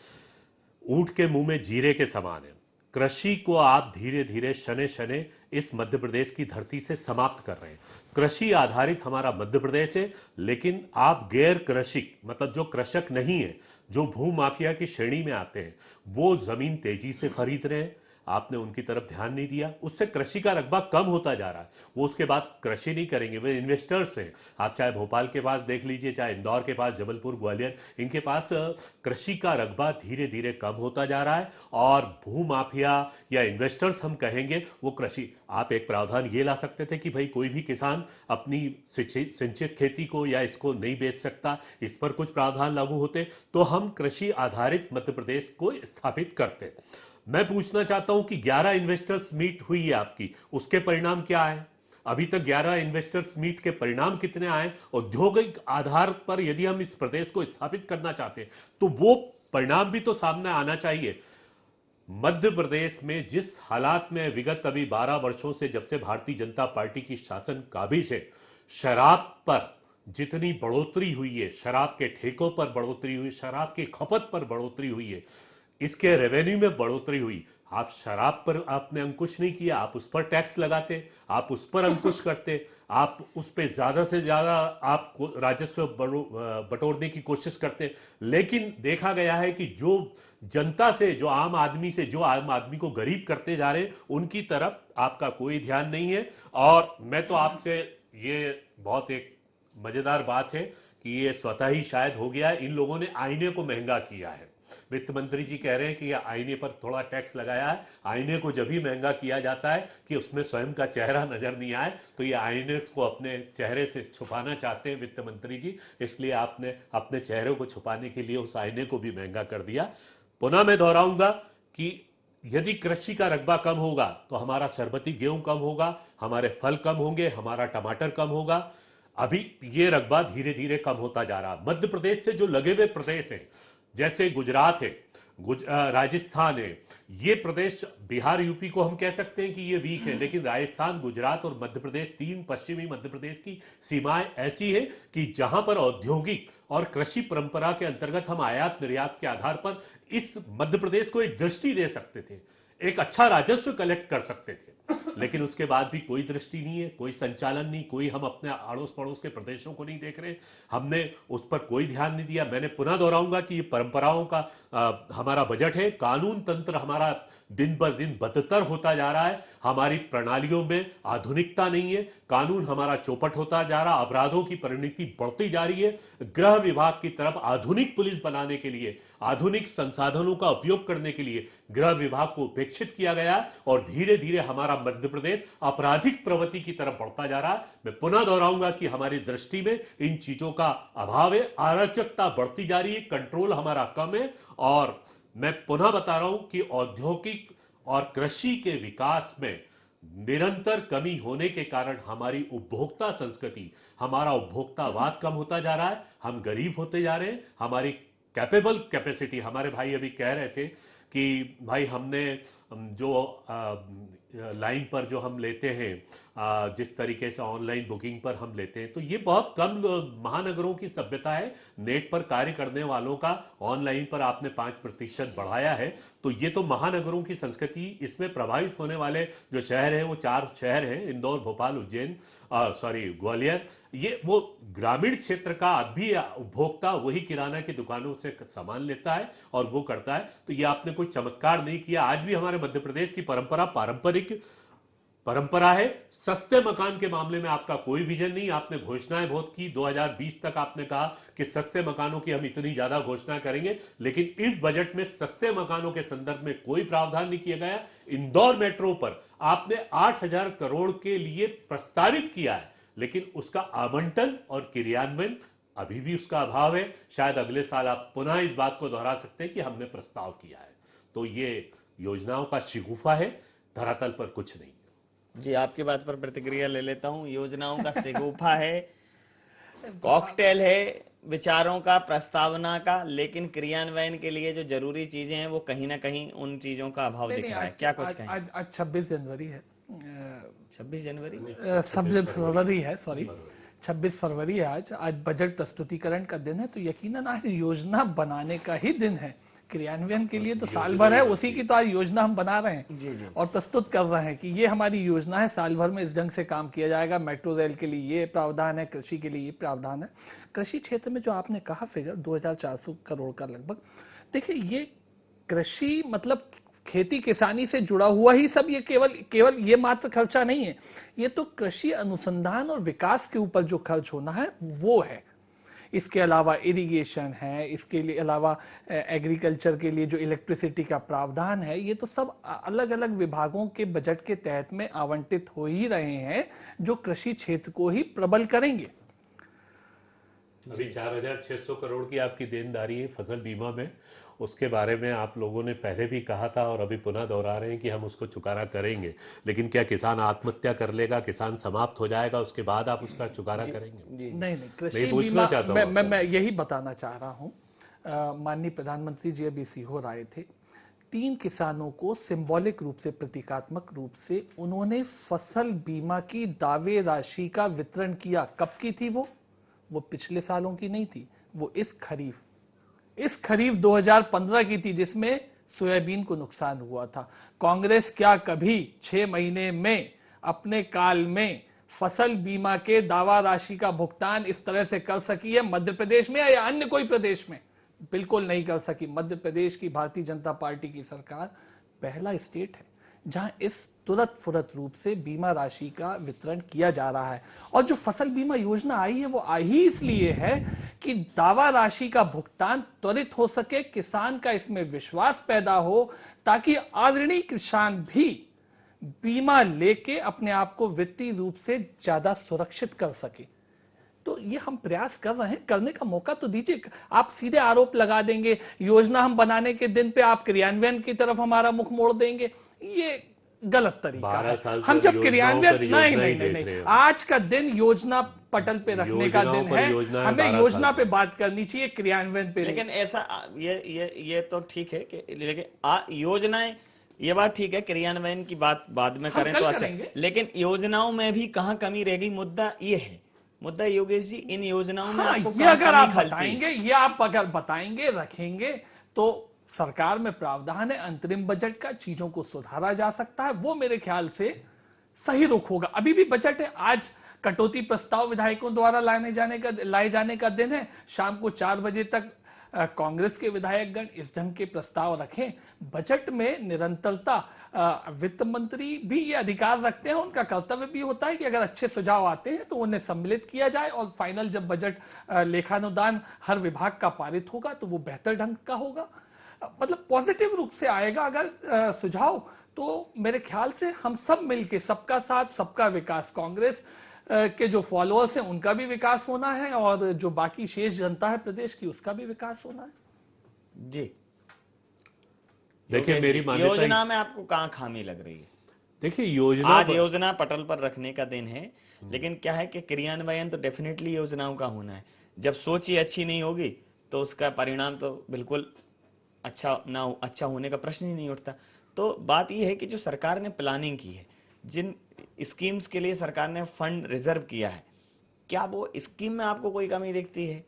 ऊंट के मुंह में जीरे के समान है। कृषि को आप धीरे धीरे शने शने इस मध्य प्रदेश की धरती से समाप्त कर रहे हैं। कृषि आधारित हमारा मध्य प्रदेश है, लेकिन आप गैर कृषि, मतलब जो कृषक नहीं है, जो भू माफिया की श्रेणी में आते हैं, वो जमीन तेजी से खरीद रहे हैं। आपने उनकी तरफ ध्यान नहीं दिया, उससे कृषि का रकबा कम होता जा रहा है। वो उसके बाद कृषि नहीं करेंगे, वे इन्वेस्टर्स हैं। आप चाहे भोपाल के पास देख लीजिए, चाहे इंदौर के पास, जबलपुर, ग्वालियर, इनके पास कृषि का रकबा धीरे धीरे कम होता जा रहा है और भू माफिया या इन्वेस्टर्स हम कहेंगे वो कृषि। आप एक प्रावधान ये ला सकते थे कि भाई कोई भी किसान अपनी सिंचित खेती को या इसको नहीं बेच सकता, इस पर कुछ प्रावधान लागू होते तो हम कृषि आधारित मध्य प्रदेश को स्थापित करते। मैं पूछना चाहता हूं कि 11 इन्वेस्टर्स मीट हुई है आपकी, उसके परिणाम क्या है? अभी तक 11 इन्वेस्टर्स मीट के परिणाम कितने आए? औद्योगिक आधार पर यदि हम इस प्रदेश को स्थापित करना चाहते हैं तो वो परिणाम भी तो सामने आना चाहिए। मध्य प्रदेश में जिस हालात में विगत अभी 12 वर्षों से, जब से भारतीय जनता पार्टी की शासन काबिज है, शराब पर जितनी बढ़ोतरी हुई है, शराब के ठेकों पर बढ़ोतरी हुई, शराब की खपत पर बढ़ोतरी हुई है, इसके रेवेन्यू में बढ़ोतरी हुई। आप शराब पर आपने अंकुश नहीं किया, आप उस पर टैक्स लगाते, आप उस पर अंकुश करते, आप उस पर ज्यादा से ज्यादा आप राजस्व बटोरने की कोशिश करते। लेकिन देखा गया है कि जो जनता से, जो आम आदमी से, जो आम आदमी को गरीब करते जा रहे हैं, उनकी तरफ आपका कोई ध्यान नहीं है। और मैं तो आपसे, ये बहुत एक मजेदार बात है कि ये स्वतः ही शायद हो गया है, इन लोगों ने आईने को महंगा किया है। वित्त मंत्री जी कह रहे हैं कि ये आईने पर थोड़ा टैक्स लगाया है। आईने को जब भी महंगा किया जाता है कि उसमें स्वयं का चेहरा नजर नहीं आए, तो ये आईने को अपने चेहरे से छुपाना चाहते हैं वित्त मंत्री जी, इसलिए आपने अपने चेहरे को छुपाने के लिए उस आईने को भी महंगा कर दिया। पुनः मैं दोहराऊंगा कि यदि कृषि का रकबा कम होगा तो हमारा शरबती गेहूं कम होगा, हमारे फल कम होंगे, हमारा टमाटर कम होगा। अभी ये रकबा धीरे धीरे कम होता जा रहा है। मध्य प्रदेश से जो लगे हुए प्रदेश हैं, जैसे गुजरात है, राजस्थान है, ये प्रदेश, बिहार यूपी को हम कह सकते हैं कि ये वीक है, लेकिन राजस्थान, गुजरात और मध्य प्रदेश, तीन पश्चिमी मध्य प्रदेश की सीमाएं ऐसी है कि जहां पर औद्योगिक और कृषि परंपरा के अंतर्गत हम आयात निर्यात के आधार पर इस मध्य प्रदेश को एक दृष्टि दे सकते थे, एक अच्छा राजस्व कलेक्ट कर सकते थे, लेकिन उसके बाद भी कोई दृष्टि नहीं है, कोई संचालन नहीं, कोई हम अपने अड़ोस पड़ोस के प्रदेशों को नहीं देख रहे, हमने उस पर कोई ध्यान नहीं दिया। मैंने पुनः दोहराऊंगा कि ये परंपराओं का हमारा बजट है, कानून तंत्र हमारा दिन बर दिन बदतर होता जा रहा है, हमारी प्रणालियों में आधुनिकता नहीं है, कानून हमारा चौपट होता जा रहा, अपराधों की परिणति बढ़ती जा रही है। गृह विभाग की तरफ आधुनिक पुलिस बनाने के लिए, आधुनिक संसाधनों का उपयोग करने के लिए गृह विभाग को उपेक्षित किया गया और धीरे धीरे हमारा मध्य प्रदेश आपराधिक प्रवृत्ति की तरफ बढ़ता जा रहा है। मैं पुनः दोहराऊंगा कि हमारी दृष्टि में इन चीजों का अभाव है, अराजकता बढ़ती जा रही है, कंट्रोल हमारा कम है। और मैं पुनः बता रहा हूं कि औद्योगिक और कृषि के विकास में निरंतर कमी होने के कारण हमारी उपभोक्ता संस्कृति, हमारा उपभोक्तावाद कम होता जा रहा है, हम गरीब होते जा रहे हैं, हमारी कैपेबल कैपेसिटी, हमारे भाई अभी कह रहे थे कि भाई हमने जो लाइन पर जो हम लेते हैं, जिस तरीके से ऑनलाइन बुकिंग पर हम लेते हैं, तो ये बहुत कम महानगरों की सभ्यता है। नेट पर कार्य करने वालों का ऑनलाइन पर आपने 5% बढ़ाया है, तो ये तो महानगरों की संस्कृति, इसमें प्रभावित होने वाले जो शहर हैं वो 4 शहर हैं, इंदौर, भोपाल, उज्जैन, ग्वालियर। ये वो ग्रामीण क्षेत्र का भी उपभोक्ता वही किराना की दुकानों से सामान लेता है और वो करता है। तो ये आपने कोई चमत्कार नहीं किया। आज भी हमारे मध्य प्रदेश की परंपरा है। सस्ते मकान के मामले में आपका कोई विजन नहीं, आपने घोषणाएं बहुत की, 2020 तक आपने कहा कि सस्ते मकानों की हम इतनी ज्यादा घोषणा करेंगे, लेकिन इस बजट में सस्ते मकानों के संदर्भ में कोई प्रावधान नहीं किया गया। इंदौर मेट्रो पर आपने 8,000 करोड़ के लिए प्रस्तावित किया है, लेकिन उसका आवंटन और क्रियान्वयन अभी भी उसका अभाव है। शायद अगले साल आप पुनः इस बात को दोहरा सकते हैं कि हमने प्रस्ताव किया है। तो ये योजनाओं का शिगुफा है, धरातल पर कुछ नहीं। जी, आपकी बात पर प्रतिक्रिया ले लेता हूं। योजनाओं का शिगुफा है, कॉकटेल है विचारों का, प्रस्तावना का, लेकिन क्रियान्वयन के लिए जो जरूरी चीजें हैं वो कहीं ना कहीं उन चीजों का अभाव दिख रहा है। क्या कुछ कहें? आज 26 जनवरी है, 26 जनवरी 26 फरवरी है, सॉरी 26 फरवरी है आज बजट प्रस्तुतिकरण का दिन है। तो यकीनन आज योजना बनाने का ही दिन है। क्रियान्वयन के लिए तो साल भर है, उसी की तो आज योजना हम बना रहे हैं और प्रस्तुत कर रहे हैं कि ये हमारी योजना है, साल भर में इस ढंग से काम किया जाएगा। मेट्रो रेल के लिए ये प्रावधान है, कृषि के लिए ये प्रावधान है। कृषि क्षेत्र में जो आपने कहा फिगर 2400 करोड़ का लगभग, देखिए ये कृषि मतलब खेती किसानी से जुड़ा हुआ ही सब, ये केवल ये मात्र खर्चा नहीं है, ये तो कृषि अनुसंधान और विकास के ऊपर जो खर्च होना है वो है। इसके अलावा इरिगेशन है, इसके लिए अलावा एग्रीकल्चर के लिए जो इलेक्ट्रिसिटी का प्रावधान है, ये तो सब अलग अलग विभागों के बजट के तहत में आवंटित हो ही रहे हैं, जो कृषि क्षेत्र को ही प्रबल करेंगे। अभी 4,600 करोड़ की आपकी देनदारी है फसल बीमा में, उसके बारे में आप लोगों ने पहले भी कहा था और अभी पुनः दोहरा रहे हैं कि हम उसको चुकारा करेंगे, लेकिन क्या किसान आत्महत्या कर लेगा, किसान समाप्त हो जाएगा, उसके बाद आप उसका चुकारा करेंगे? नहीं, कृषि बीमा मैं यही बताना चाह रहा हूँ। माननीय प्रधानमंत्री जी अभी सीहोर आए थे, 3 किसानों को सिंबॉलिक रूप से, प्रतीकात्मक रूप से उन्होंने फसल बीमा की दावे राशि का वितरण किया। कब की थी वो पिछले सालों की नहीं थी, वो इस खरीफ 2015 की थी, जिसमें सोयाबीन को नुकसान हुआ था। कांग्रेस क्या कभी 6 महीने में अपने काल में फसल बीमा के दावा राशि का भुगतान इस तरह से कर सकी है मध्य प्रदेश में या अन्य कोई प्रदेश में? बिल्कुल नहीं कर सकी। मध्य प्रदेश की भारतीय जनता पार्टी की सरकार पहला स्टेट है जहां इस तुरंत फुरत रूप से बीमा राशि का वितरण किया जा रहा है। और जो फसल बीमा योजना आई है वो आई ही इसलिए है कि दावा राशि का भुगतान त्वरित हो सके, किसान का इसमें विश्वास पैदा हो, ताकि अग्रणी किसान भी बीमा लेके अपने आप को वित्तीय रूप से ज्यादा सुरक्षित कर सके। तो ये हम प्रयास कर रहे हैं, करने का मौका तो दीजिए। आप सीधे आरोप लगा देंगे, योजना हम बनाने के दिन पे आप क्रियान्वयन की तरफ हमारा मुख मोड़ देंगे, ये गलत तरीका 12 है। साल से हम जब योजनाओं क्रियान्वयन पर नहीं योजना ही नहीं नहीं देख रहे नहीं, हैं। आज का दिन योजना पटल पे रखने का योजनाओं दिन पर है, योजना है हमें 12 योजना साल पे बात करनी चाहिए, क्रियान्वयन पे नहीं। लेकिन ऐसा ये तो ठीक है कि लेकिन योजनाएं, ये बात ठीक है, क्रियान्वयन की बात बाद में हम करें कल तो अच्छा, करेंगे। लेकिन योजनाओं में भी कहाँ कमी रह गई, मुद्दा ये है। मुद्दा योगेश जी, इन योजनाओं में हाँ, आपको ये कहाँ अगर कमी आप खलती? बताएंगे, ये आप अगर बताएंगे, रखेंगे, तो सरकार में प्रावधान है अंतरिम बजट का, चीजों को सुधारा जा सकता है, वो मेरे ख्याल से सही रुख होगा। अभी भी बजट है, आज कटौती प्रस्ताव विधायकों द्वारा लाए जाने का दिन है। शाम को 4 बजे तक कांग्रेस के विधायकगण इस ढंग के प्रस्ताव रखें। बजट में निरंतरता, वित्त मंत्री भी ये अधिकार रखते हैं, उनका कर्तव्य भी होता है कि अगर अच्छे सुझाव आते हैं तो उन्हें सम्मिलित किया जाए, और फाइनल जब बजट लेखानुदान हर विभाग का पारित होगा तो वो बेहतर ढंग का होगा, मतलब पॉजिटिव रूप से आएगा अगर सुझाव। तो मेरे ख्याल से हम सब मिलके, सबका साथ सबका विकास, कांग्रेस के जो फॉलोअर्स हैं उनका भी विकास होना है, और जो बाकी शेष जनता है प्रदेश की उसका भी विकास होना है। जी देखिए, योगेश मेरी जी, मान्यता योजना में आपको कहाँ खामी लग रही है? देखिए, योजना आज योजना पटल पर रखने का दिन है, लेकिन क्या है कि क्रियान्वयन तो डेफिनेटली योजनाओं का होना है। जब सोच ही अच्छी नहीं होगी तो उसका परिणाम तो बिल्कुल अच्छा होने का प्रश्न ही नहीं उठता। तो बात यह है कि जो सरकार ने प्लानिंग की है, जिन स्कीम्स के लिए सरकार ने फंड रिजर्व किया है, क्या वो स्कीम में आपको कोई कमी दिखती है?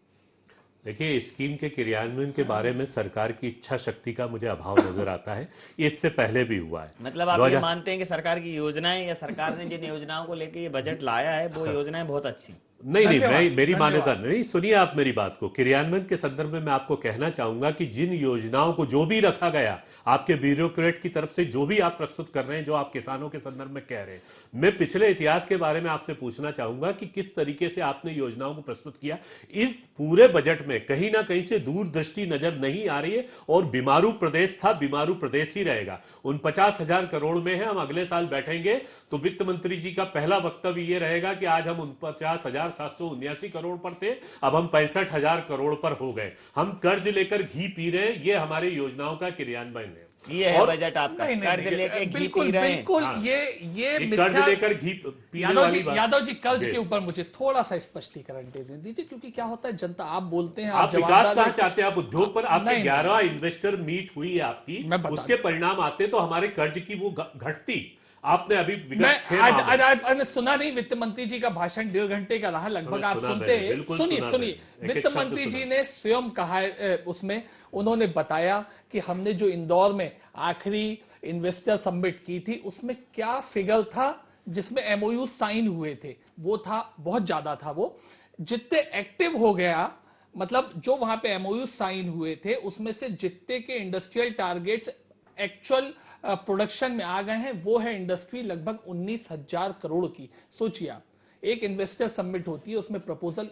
देखिए, स्कीम के क्रियान्वयन के बारे में सरकार की इच्छा शक्ति का मुझे अभाव नजर आता है। ये इससे पहले भी हुआ है। मतलब आप ये मानते हैं कि सरकार की योजनाएं या सरकार ने जिन योजनाओं को लेकर ये बजट लाया है वो योजनाएं बहुत अच्छी? नहीं, मेरी मान्यता नहीं। सुनिए आप मेरी बात को, क्रियान्वयन के संदर्भ में मैं आपको कहना चाहूंगा कि जिन योजनाओं को जो भी रखा गया, आपके ब्यूरोक्रेट की तरफ से जो भी आप प्रस्तुत कर रहे हैं, जो आप किसानों के संदर्भ में कह रहे हैं, मैं पिछले इतिहास के बारे में आपसे पूछना चाहूंगा कि किस तरीके से आपने योजनाओं को प्रस्तुत किया। इस पूरे बजट में कहीं ना कहीं से दूरदृष्टि नजर नहीं आ रही है, और बीमारू प्रदेश था, बीमारू प्रदेश ही रहेगा। उन 50,000 करोड़ में है, हम अगले साल बैठेंगे तो वित्त मंत्री जी का पहला वक्तव्य यह रहेगा कि आज हम 49,779 करोड़ पर थे, अब हम 65,000 करोड़ पर हो गए। हम कर्ज लेकर घी पी रहे हैं, ये हमारी योजनाओं का क्रियान्वयन है। ये है बजट आपका, कर्ज लेके घी पी रहे हैं। बिल्कुल, हाँ। ये कर्ज लेकर घी पीने वाली बात। यादव जी, कर्ज के ऊपर मुझे थोड़ा सा स्पष्टीकरण दे दीजिए, क्योंकि क्या होता है, जनता, आप बोलते हैं, आप विकास कहाँ चाहते हैं? आप उद्योग पर, आपकी नहीं, 11 इन्वेस्टर मीट हुई है आपकी, मैं बता उसके परिणाम आते तो हमारे कर्ज की वो घटती। आपने अभी विगत 6 आज माह में- आपने सुना नहीं, वित्त मंत्री जी का भाषण 1.5 घंटे का रहा लगभग, आप सुना सुनते मैंने, हैं। बिल्कुल सुनिए सुना सुनिए, मैंने। एक वित्त शब्द मंत्री जी सुना। ने स्वयं कहा है, उसमें उन्होंने बताया कि हमने जो इंदौर में आखिरी इन्वेस्टर समिट की थी, उसमें क्या फिगर था जिसमें एमओयू साइन हुए थे, वो था बहुत ज्यादा था। वो जितने एक्टिव हो गया, मतलब जो वहां पे एमओयू साइन हुए थे उसमें से जितने के इंडस्ट्रियल टारगेट्स एक्चुअल प्रोडक्शन में आ गए हैं, वो है इंडस्ट्री लगभग 19,000 करोड़ की। सोचिए आप, एक इन्वेस्टर समिट होती है, उसमें प्रपोजल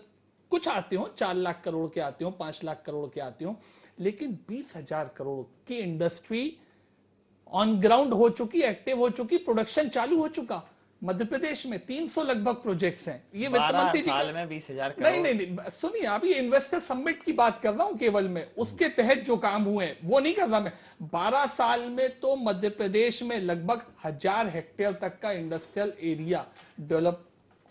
कुछ आते हो 4 लाख करोड़ के आते हो, 5 लाख करोड़ के आते हो, लेकिन 20,000 करोड़ की इंडस्ट्री ऑन ग्राउंड हो चुकी, एक्टिव हो चुकी, प्रोडक्शन चालू हो चुका। मध्य प्रदेश में 300 लगभग प्रोजेक्ट्स हैं। ये वित्त मंत्री जी साल में 20,000 करोड़। नहीं, सुनिए, अभी इन्वेस्टर समिट की बात कर रहा हूं केवल मैं, उसके तहत जो काम हुए हैं वो नहीं कर रहा मैं। 12 साल में तो मध्य प्रदेश में लगभग 1,000 हेक्टेयर तक का इंडस्ट्रियल एरिया डेवलप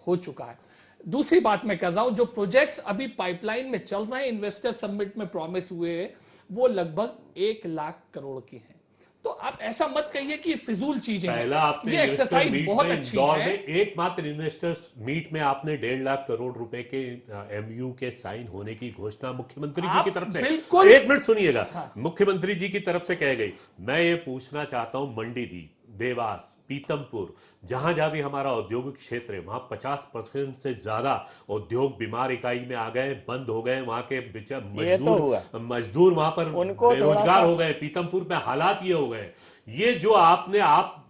हो चुका है। दूसरी बात मैं कर रहा हूं, जो प्रोजेक्ट्स अभी पाइपलाइन में चल रहे हैं, इन्वेस्टर समिट में प्रॉमिस हुए, वो लगभग 1 लाख करोड़ के हैं। तो आप ऐसा मत कहिए कि फिजूल चीजें हैं। पहला आपने ये एक्सरसाइज बहुत अच्छी इंदौर है। में एकमात्र इन्वेस्टर्स मीट में आपने 1.5 लाख करोड़ रुपए के एमयू के साइन होने की घोषणा मुख्यमंत्री जी की तरफ से, बिल्कुल, एक मिनट सुनिएगा, मुख्यमंत्री जी की तरफ से कह गई। मैं ये पूछना चाहता हूं, मंडीदीप, देवास, पीतमपुर, जहां जहां भी हमारा औद्योगिक क्षेत्र है, वहां 50% से ज्यादा उद्योग बीमार इकाई में आ गए, बंद हो गए। वहां के मजदूर वहां पर बेरोजगार हो गए। पीतमपुर में हालात ये हो गए। ये जो आप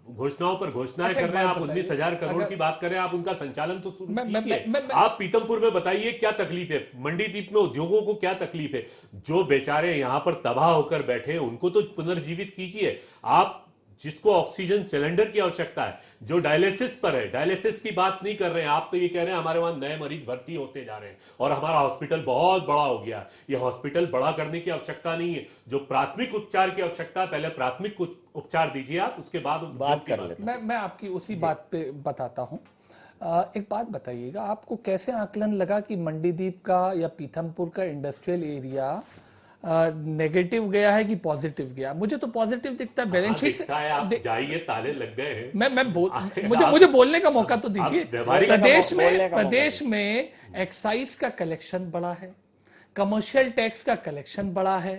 घोषणाओं पर घोषणाएं कर रहे हैं, आप 19,000 करोड़ की बात कर रहे हैं, आप उनका संचालन तो कीजिए। आप पीतमपुर में बताइए क्या तकलीफ है, मंडीदीप में उद्योगों को क्या तकलीफ है, जो बेचारे यहां पर तबाह होकर बैठे हैं उनको तो पुनर्जीवित कीजिए। आप जिसको ऑक्सीजन सिलेंडर की आवश्यकता है, जो डायलिसिस पर है, डायलिसिस की बात नहीं कर रहे हैं आप, तो ये कह रहे हैं हमारे वहां नए मरीज भर्ती होते जा रहे हैं और हमारा हॉस्पिटल बहुत बड़ा हो गया। ये हॉस्पिटल बड़ा करने की आवश्यकता नहीं है, जो प्राथमिक उपचार की आवश्यकता है, पहले प्राथमिक उपचार दीजिए आप, उसके बाद बात कर लेते हैं। मैं आपकी उसी बात पे बताता हूँ। एक बात बताइएगा, आपको कैसे आकलन लगा कि मंडीदीप का या पीथमपुर का इंडस्ट्रियल एरिया नेगेटिव गया है कि पॉजिटिव गया? मुझे तो पॉजिटिव दिखता है बैलेंस शीट से। आप जाइए, ताले लग गए हैं। मुझे बोलने का मौका तो दीजिए। प्रदेश प्रदेश में एक्साइज का कलेक्शन बढ़ा है, कमर्शियल टैक्स का कलेक्शन बढ़ा है,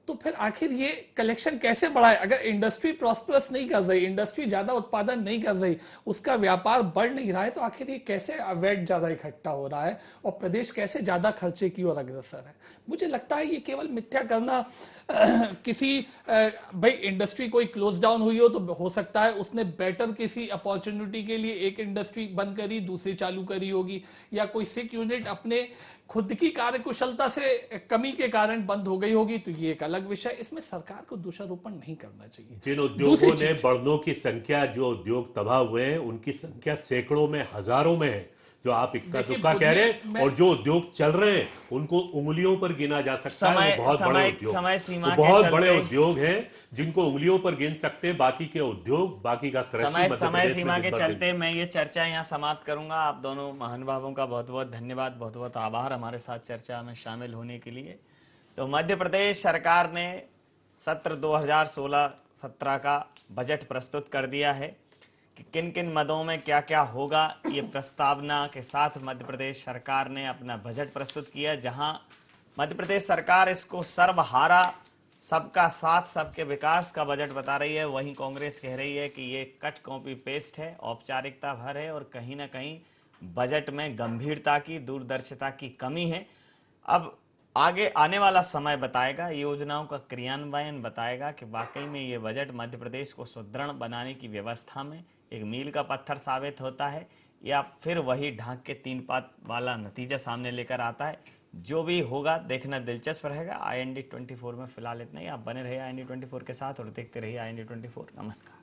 तो फिर आखिर ये कलेक्शन कैसे बढ़ा है? अगर इंडस्ट्री प्रॉस्परस नहीं कर रही, इंडस्ट्री ज्यादा उत्पादन नहीं कर रही, उसका व्यापार बढ़ नहीं रहा है, तो आखिर ये कैसे अवैध ज्यादा इकट्ठा हो रहा है और प्रदेश कैसे ज्यादा खर्चे की ओर अग्रसर है? मुझे लगता है ये केवल मिथ्या करना किसी भाई इंडस्ट्री कोई क्लोज डाउन हुई हो तो हो सकता है उसने बेटर किसी अपॉर्चुनिटी के लिए एक इंडस्ट्री बंद करी, दूसरी चालू करी होगी, या कोई सिक यूनिट अपने खुद की कार्यकुशलता से कमी के कारण बंद हो गई होगी, तो ये एक अलग विषय। इसमें सरकार को दोषारोपण नहीं करना चाहिए। जिन उद्योगों ने बढ़नों की संख्या, जो उद्योग तबाह हुए हैं उनकी संख्या सैकड़ों में, हजारों में है, जो आप इक्का दुक्का कह रहे हैं, और जो उद्योग चल रहे हैं उनको उंगलियों पर गिना जा सकता है। वो बहुत बड़े उद्योग, समय सीमा बहुत बड़े उद्योग हैं जिनको उंगलियों पर गिन सकते हैं। बाकी के उद्योग, बाकी का कृषि समय सीमा के चलते मैं ये चर्चा यहाँ समाप्त करूंगा। आप दोनों महानुभावों का बहुत बहुत धन्यवाद, बहुत बहुत आभार हमारे साथ चर्चा में शामिल होने के लिए। तो मध्य प्रदेश सरकार ने सत्र 2016-17 का बजट प्रस्तुत कर दिया है कि किन किन मदों में क्या क्या होगा। ये प्रस्तावना के साथ मध्य प्रदेश सरकार ने अपना बजट प्रस्तुत किया, जहां मध्य प्रदेश सरकार इसको सर्वहारा, सबका साथ सबके विकास का बजट बता रही है। वहीं कांग्रेस कह रही है कि ये कट कॉपी पेस्ट है, औपचारिकता भर है और कहीं ना कहीं बजट में गंभीरता की, दूरदर्शिता की कमी है। अब आगे आने वाला समय बताएगा, योजनाओं का क्रियान्वयन बताएगा कि वाकई में ये बजट मध्य प्रदेश को सुदृढ़ बनाने की व्यवस्था में एक मील का पत्थर साबित होता है, या फिर वही ढांक के 3 पात वाला नतीजा सामने लेकर आता है। जो भी होगा देखना दिलचस्प रहेगा। IND 24 में फिलहाल इतना ही। आप बने रहिए IND 24 के साथ और देखते रहिए IND 24। नमस्कार।